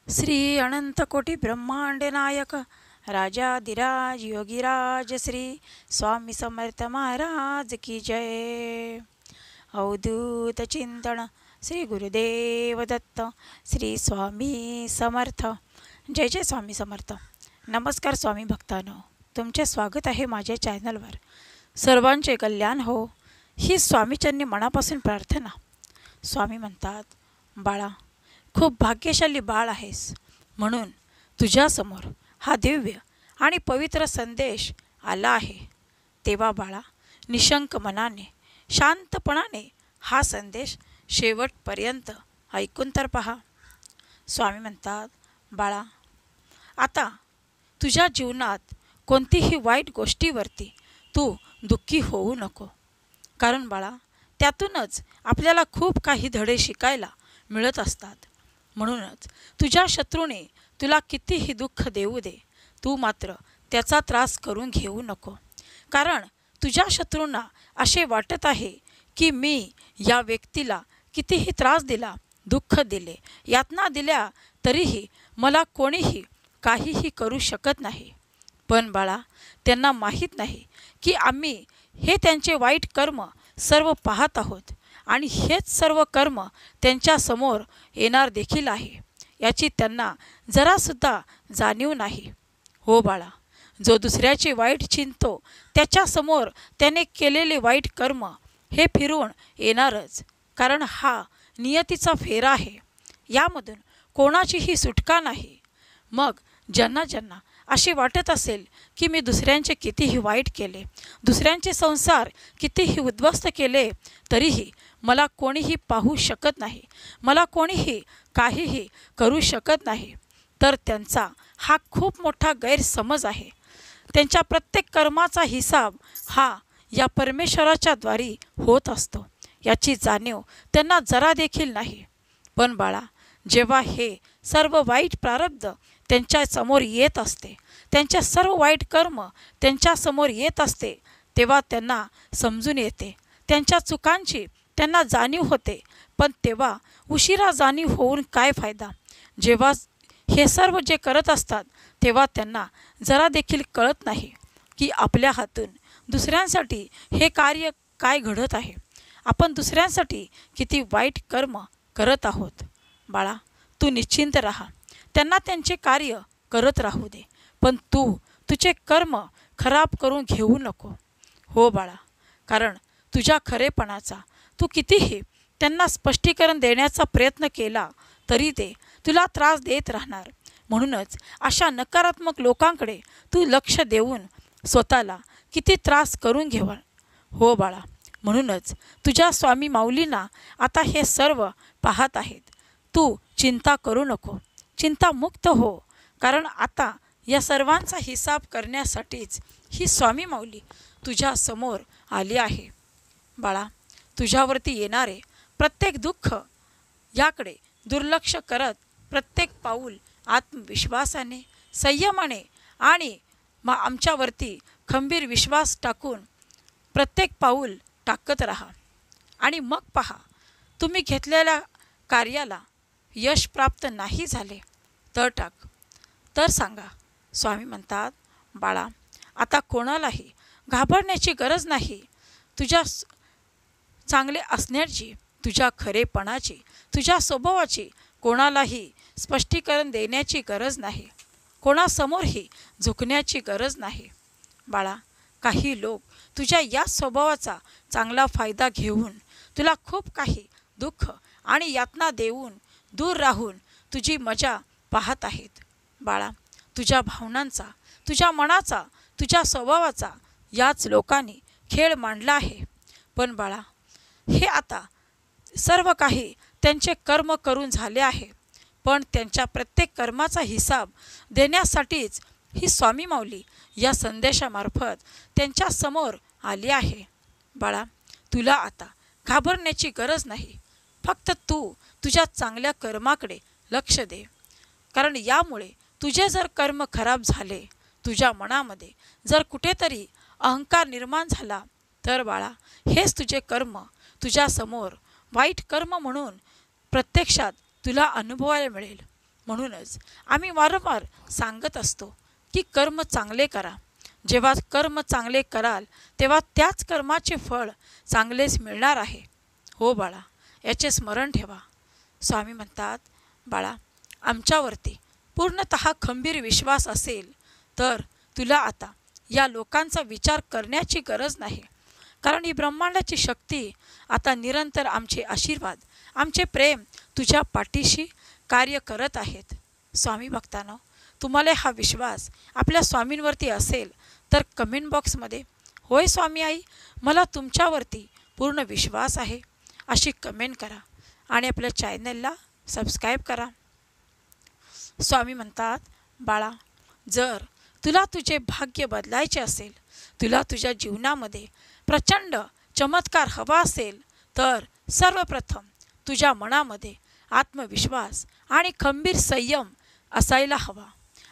श्री अनंत कोटी ब्रह्मांड नायक राजाधिराज योगीराज श्री स्वामी समर्थ महाराज की जय। अवधूत चिंतन श्री गुरुदेव दत्त श्री स्वामी समर्थ। जय जय स्वामी समर्थ। नमस्कार स्वामी भक्तांनो, तुमचे स्वागत आहे माझ्या चॅनलवर। सर्वांचे कल्याण हो ही स्वामीचरणी मनापासून प्रार्थना। स्वामी म्हणतात, बाळा, खूप भाग्यशाली बाळ आहेस, म्हणून तुझ्यासमोर हा दिव्य आणि पवित्र संदेश आला आहे। तेव्हा बाळा, निशंक मनाने शांतपणाने हा संदेश शेवटपर्यंत ऐकून तर पहा। स्वामी म्हणतात, बाळा, आता तुझ्या जीवनात कोणतीही वाईट गोष्टीवरती तू दुःखी होऊ नको, कारण बाळा, त्यातूनच आपल्याला खूप काही धडे शिकायला मिळत असतात। म्हणूनच तुझ्या शत्रूने तुला कितीही दुःख देऊ दे, तू मात्र त्याचा त्रास करून घेऊ नको, कारण तुझ्या शत्रूंना असे वाटत आहे की मी या व्यक्तीला कितीही त्रास दिला, दुःख दिले, यातना दिल्या, तरीही मला कोणीही काहीही करू शकत नाही। पण बाळा, त्यांना माहीत नाही की आम्ही हे त्यांचे वाईट कर्म सर्व पाहत आहोत आणि हेच सर्व कर्म त्यांच्या समोर येणार देखील आहे, याची त्यांना जरासुद्धा जाणीव नाही। हो बाळा, जो दुसऱ्याचे वाईट चिंतो त्याच्यासमोर त्याने केलेले वाईट कर्म हे फिरून येणारच, कारण हा नियतीचा फेरा आहे, यामधून कोणाचीही सुटका नाही। मग ज्यांना ज्यांना असे वाटत असेल की मी दुसऱ्यांचे कितीही वाईट केले, दुसऱ्यांचे संसार कितीही उद्ध्वस्त केले, तरीही मला कोणीही पाहू शकत नाही, मला कोणीही काहीही करू शकत नाही, तर त्यांचा हा खूप मोठा गैरसमज आहे। त्यांच्या प्रत्येक कर्माचा हिसाब हा या परमेश्वराच्या द्वारी होत असतो, याची जाणीव त्यांना जरा देखील नाही। पण बाळा, जेव्हा हे सर्व वाईट प्रारब्ध त्यांच्या समोर येत असते, त्यांच्या सर्व वाईट कर्म त्यांच्या समोर येत असते, तेव्हा त्यांना समजून येते, त्यांच्या चुकांची त्यांना जाणीव होते। पण तेव्हा उशिरा जाणीव होऊन काय फायदा? जेव्हा हे सर्व जे करत असतात तेव्हा त्यांना जरा देखील कळत नाही की आपल्या हातून दुसऱ्यांसाठी हे कार्य काय घडत आहे, आपण दुसऱ्यांसाठी किती वाईट कर्म करत आहोत। बाळा, तू निश्चिंत राहा, त्यांना त्यांचे कार्य करत राहू दे, पण तू तुझे कर्म खराब करून घेऊ नको। हो बाळा, कारण तुझ्या खरेपणाचा तू कितीही त्यांना स्पष्टीकरण देण्याचा प्रयत्न केला तरी ते तुला त्रास देत राहणार। म्हणूनच अशा नकारात्मक लोकांकडे तू लक्ष देऊन स्वतःला किती त्रास करून घेवा। हो बाळा, म्हणूनच तुझ्या स्वामी माऊलींना आता हे सर्व पाहत आहेत। तू चिंता करू नको, चिंतामुक्त हो, कारण आता या सर्वांचा हिसाब करण्यासाठीच ही स्वामी माऊली तुझ्या समोर आली आहे। बाळा, तुझ्यावरती येणारे प्रत्येक दुःख याकडे दुर्लक्ष करत प्रत्येक पाऊल आत्मविश्वासाने, संयमाने आणि आमच्यावरती खंबीर विश्वास टाकून प्रत्येक पाऊल टाकत राहा। आणि मग पहा, तुम्ही घेतलेल्या कार्याला यश प्राप्त नाही झाले तर सांगा। स्वामी म्हणतात, बाळा, आता कोणालाही घाबरण्याची गरज नाही। तुझ्या चांगले असण्याची, तुझ्या खरेपणाची, तुझ्या स्वभावाची कोणालाही स्पष्टीकरण देण्याची गरज नाही, कोणासमोरही झुकण्याची गरज नाही। बाळा, काही लोक तुझ्या या स्वभावाचा चांगला फायदा घेऊन तुला खूप काही दुःख आणि यातना देऊन दूर राहून तुझी मजा पाहत आहेत। बाळा, तुझ्या भावनांचा, तुझ्या मनाचा, तुझ्या स्वभावाचा याच लोकांनी खेळ मांडला आहे। पण बाळा, हे आता सर्व काही त्यांचे कर्म करून झाले आहे, पण त्यांच्या प्रत्येक कर्माचा हिसाब देण्यासाठीच ही स्वामी माऊली या संदेशामार्फत त्यांच्या समोर आली आहे। बाळा, तुला आता घाबरण्याची गरज नाही, फक्त तू तुझ्या चांगल्या कर्माकडे लक्ष दे, कारण यामुळे तुझे जर कर्म खराब झाले, तुझ्या मनामध्ये जर कुठेतरी अहंकार निर्माण झाला, तर बाळा, हेच तुझे कर्म तुझ्यासमोर वाईट कर्म म्हणून प्रत्यक्षात तुला अनुभवायला मिळेल। म्हणूनच आम्ही वारंवार सांगत असतो की कर्म चांगले करा. जेव्हा कर्म चांगले कराल तेव्हा त्याच कर्माचे फळ चांगलेच मिळणार आहे. हो बाळा, याचे स्मरण ठेवा. स्वामी म्हणतात, बाळा, आमच्यावरती पूर्णतः खंबीर विश्वास असेल तर तुला आता या लोकांचा विचार करण्याची गरज नाही. कारण ही ब्रह्मांडाची शक्ती आता निरंतर आमचे आशीर्वाद, आमचे प्रेम तुझ्या पाठीशी कार्य करत आहेत. स्वामी भक्तांनो, तुम्हाला हा विश्वास आपल्या स्वामींवरती असेल तर कमेंट बॉक्समध्ये होय स्वामी आई, मला तुमच्यावरती पूर्ण विश्वास आहे अशी कमेंट करा आणि आपल्या चॅनलला सबस्क्राईब करा. स्वामी म्हणतात, बाळा, जर तुला तुझे भाग्य बदलायचे असेल, तुला तुझ्या जीवनामध्ये प्रचंड चमत्कार हवा असेल तर सर्वप्रथम तुझ्या मनामध्ये आत्मविश्वास आणि खंबीर संयम असायला हवा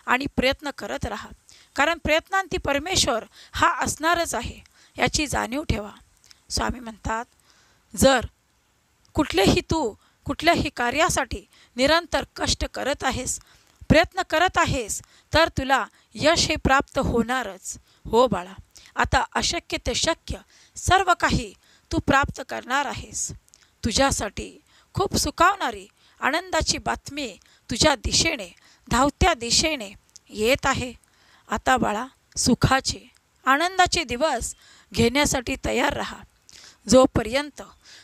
आणि प्रयत्न करत राहा. कारण प्रयत्नांती परमेश्वर हा असणारच आहे याची जाणीव ठेवा. स्वामी म्हणतात, जर कुठल्याही कार्यासाठी निरंतर कष्ट करत आहेस, प्रयत्न करत आहेस तर तुला यश हे प्राप्त होणारच. हो बाळा, आता अशक्य ते शक्य सर्व काही तू प्राप्त करणार आहेस. तुझ्यासाठी खूप सुखावणारी आनंदाची बातमी तुझ्या दिशेने, धावत्या दिशेने येत आहे. आता बाळा, सुखाचे, आनंदाचे दिवस घेण्यासाठी तयार राहा. जोपर्यंत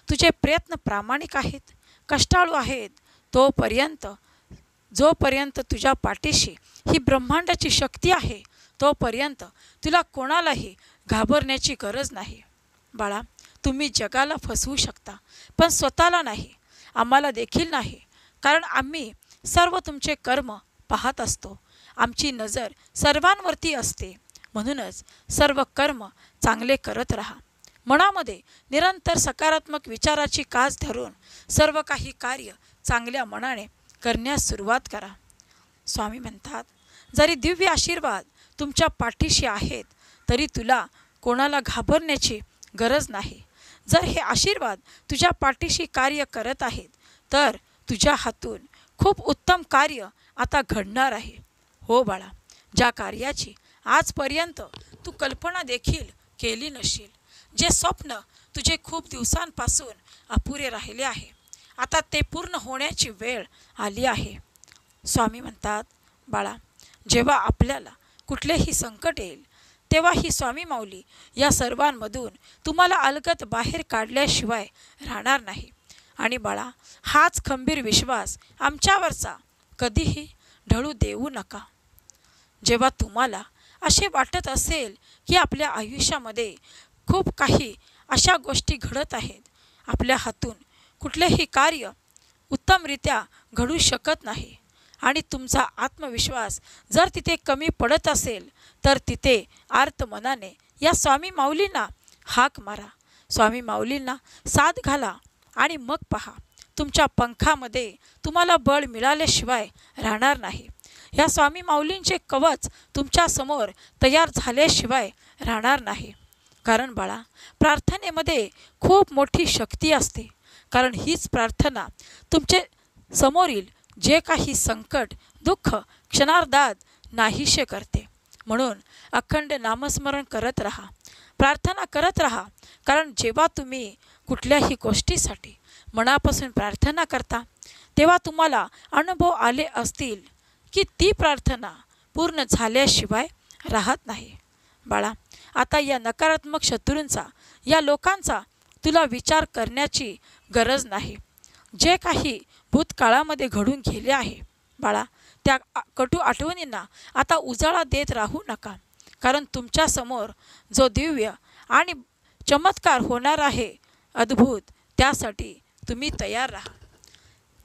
तुझे प्रयत्न प्रामाणिक आहेत, कष्टाळू आहेत, जोपर्यंत तुझ्या पाठीशी ही ब्रह्मांडाची शक्ती आहे, तोपर्यंत तुला कोणालाही घाबरण्याची गरज नाही. बाळा, तुम्ही जगाला फसवू शकता पण स्वतःला नाही, आम्हाला देखील नाही. कारण आम्ही सर्व तुमचे कर्म पाहत असतो. आमची नजर सर्वांवरती असते. म्हणूनच सर्व कर्म चांगले करत राहा. मनामध्ये निरंतर सकारात्मक विचाराची कास धरून सर्व काही कार्य चांगल्या मनाने करण्यास सुरुवात करा. स्वामी म्हणतात, जरी दिव्य आशीर्वाद तुमच्या पाठीशी आहेत तरी तुला कोणाला घाबरण्याची गरज नाही. जर हे आशीर्वाद तुझ्या पाठीशी कार्य करत आहेत तर तुझ्या हातून खूप उत्तम कार्य आता घडणार आहे. हो बाळा, ज्या कार्याची आजपर्यंत तू कल्पना देखील केली नशील, जे स्वप्न तुझे खूप दिवसांपासून अपुरे राहिले आहे, आता ते पूर्ण होण्याची वेळ आली आहे. स्वामी म्हणतात, बाळा, जेव्हा आपल्याला कुठलेही संकट येईल तेव्हा ही स्वामी माऊली या सर्वांमधून तुम्हाला अलगद बाहेर काढल्याशिवाय राहणार नाही. आणि बाळा, हाच खंबीर विश्वास आमच्यावरचा कधीही ढळू देऊ नका. जेव्हा तुम्हाला असे वाटत असेल की आपल्या आयुष्यामध्ये खूप काही अशा गोष्टी घडत आहेत, आपल्या हातून कुठलेही कार्य उत्तमरित्या घडू शकत नाही आणि तुमचा आत्मविश्वास जर तिथे कमी पडत असेल तर तिथे आर्त मनाने या स्वामी माऊलींना हाक मारा, स्वामी माऊलींना साथ घाला आणि मग पहा, तुमच्या पंखामध्ये तुम्हाला बळ मिळाल्याशिवाय राहणार नाही. या स्वामी माऊलींचे कवच तुमच्यासमोर तयार झाल्याशिवाय राहणार नाही. कारण बाळा, प्रार्थनेमध्ये खूप मोठी शक्ती असते. कारण हीच प्रार्थना तुमचे समोरील जे काही संकट, दुःख क्षणार्धात नाहीसे करते. म्हणून अखंड नामस्मरण करत राहा, प्रार्थना करत राहा. कारण जेव्हा तुम्ही कुठल्याही गोष्टीसाठी मनापासून प्रार्थना करता तेव्हा तुम्हाला अनुभव आले असतील की ती प्रार्थना पूर्ण झाल्याशिवाय राहत नाही. बाळा, आता या नकारात्मक शत्रूंचा, या लोकांचा तुला विचार करण्याची गरज नाही. जे काही भूतकाळामध्ये घडून गेले आहे बाळा, त्या कटू आठवणींना आता उजाळा देत राहू नका. कारण तुमच्यासमोर जो दिव्य आणि चमत्कार होणार आहे अद्भुत, त्यासाठी तुम्ही तयार राहा.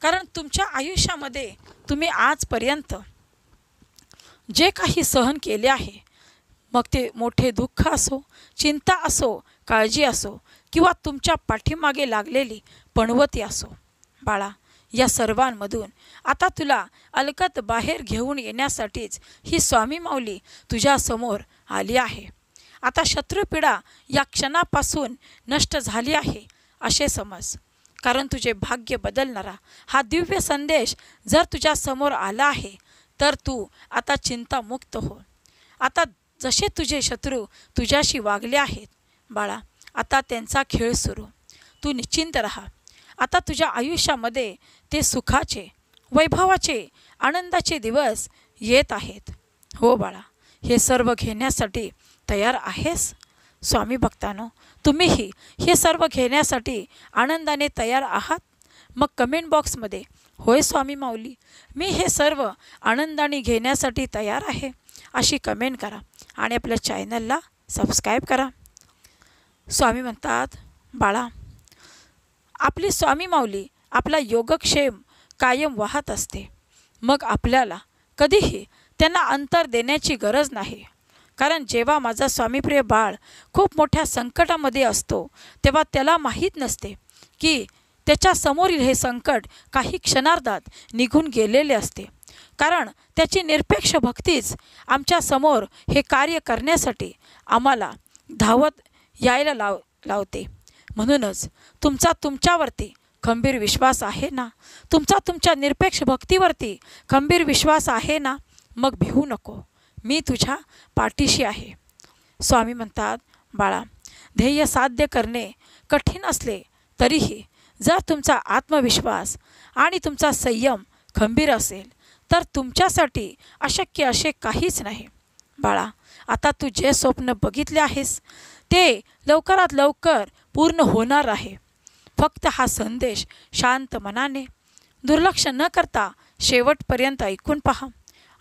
कारण तुमच्या आयुष्यामध्ये तुम्ही आजपर्यंत जे काही सहन केले आहे, मग ते मोठे दुःख असो, चिंता असो, काळजी असो किंवा तुमच्या पाठीमागे लागलेली पणवती असो, बाळा, या सर्वांमधून आता तुला अलगद बाहेर घेऊन येण्यासाठीच ही स्वामी माऊली तुझ्यासमोर आली आहे. आता शत्रुपीडा या क्षणापासून नष्ट झाली आहे असे समज. कारण तुझे भाग्य बदलणारा हा दिव्य संदेश जर तुझ्या समोर आला आहे तर तू आता चिंतामुक्त हो. आता जसे तुझे शत्रू तुझ्याशी वागले आहेत बाळा, आता त्यांचा खेळ सुरू. तू निश्चिंत राहा. आता तुझ्या आयुष्यामध्ये ते सुखाचे, वैभवाचे, आनंदाचे दिवस येत आहेत. हो बाळा, हे सर्व घेण्यासाठी तयार आहेस? स्वामी भक्तांनो, तुम्हीही हे सर्व घेण्यासाठी आनंदाने तयार आहात? मग कमेंट बॉक्समध्ये होय स्वामी माऊली, मी हे सर्व आनंदाने घेण्यासाठी तयार आहे अशी कमेंट करा आणि आपल्या चॅनलला सबस्क्राईब करा. स्वामी म्हणतात, बाळा, आपली स्वामी माऊली आपला योगक्षेम कायम वाहत असते. मग आपल्याला कधीही त्यांना अंतर देण्याची गरज नाही. कारण जेव्हा माझा स्वामीप्रिय बाळ खूप मोठ्या संकटामध्ये असतो तेव्हा त्याला माहीत नसते की त्याच्या समोरील हे संकट काही क्षणार्धात निघून गेलेले असते. कारण त्याची निरपेक्ष भक्तीच आमच्या समोर हे कार्य करण्यासाठी आम्हाला धावत यायला लावते. म्हणूनच तुमच्यावरती खंबीर विश्वास आहे ना? तुमच्या निरपेक्ष भक्तीवरती खंबीर विश्वास आहे ना? मग भिवू नको, मी तुझ्या पाठीशी आहे. स्वामी म्हणतात, बाळा, ध्येय साध्य करणे कठीण असले तरीही जर तुमचा आत्मविश्वास आणि तुमचा संयम खंबीर असेल तर तुमच्यासाठी अशक्य असे काहीच नाही. बाळा, आता तू जे स्वप्न बघितले आहेस ते लवकरात लवकर पूर्ण होणार आहे. फक्त हा संदेश शांत मनाने, दुर्लक्ष न करता शेवटपर्यंत ऐकून पहा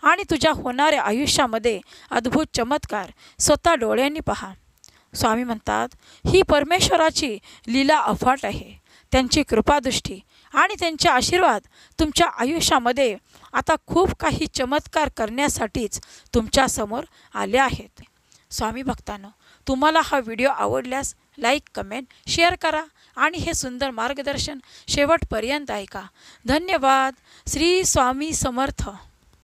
आणि तुझ्या होणाऱ्या आयुष्यामध्ये अद्भुत चमत्कार स्वतः डोळ्यांनी पहा. स्वामी म्हणतात, ही परमेश्वराची लीला अफाट आहे. त्यांची कृपादृष्टी आणि त्यांचे आशीर्वाद तुमच्या आयुष्यामध्ये आता खूप काही चमत्कार करण्यासाठीच तुमच्यासमोर आले आहेत. स्वामी भक्तांनो, तुम्हाला हा व्हिडिओ आवडल्यास लाईक, कमेंट, शेअर करा आणि हे सुंदर मार्गदर्शन शेवटपर्यंत ऐका. धन्यवाद. श्री स्वामी समर्थ.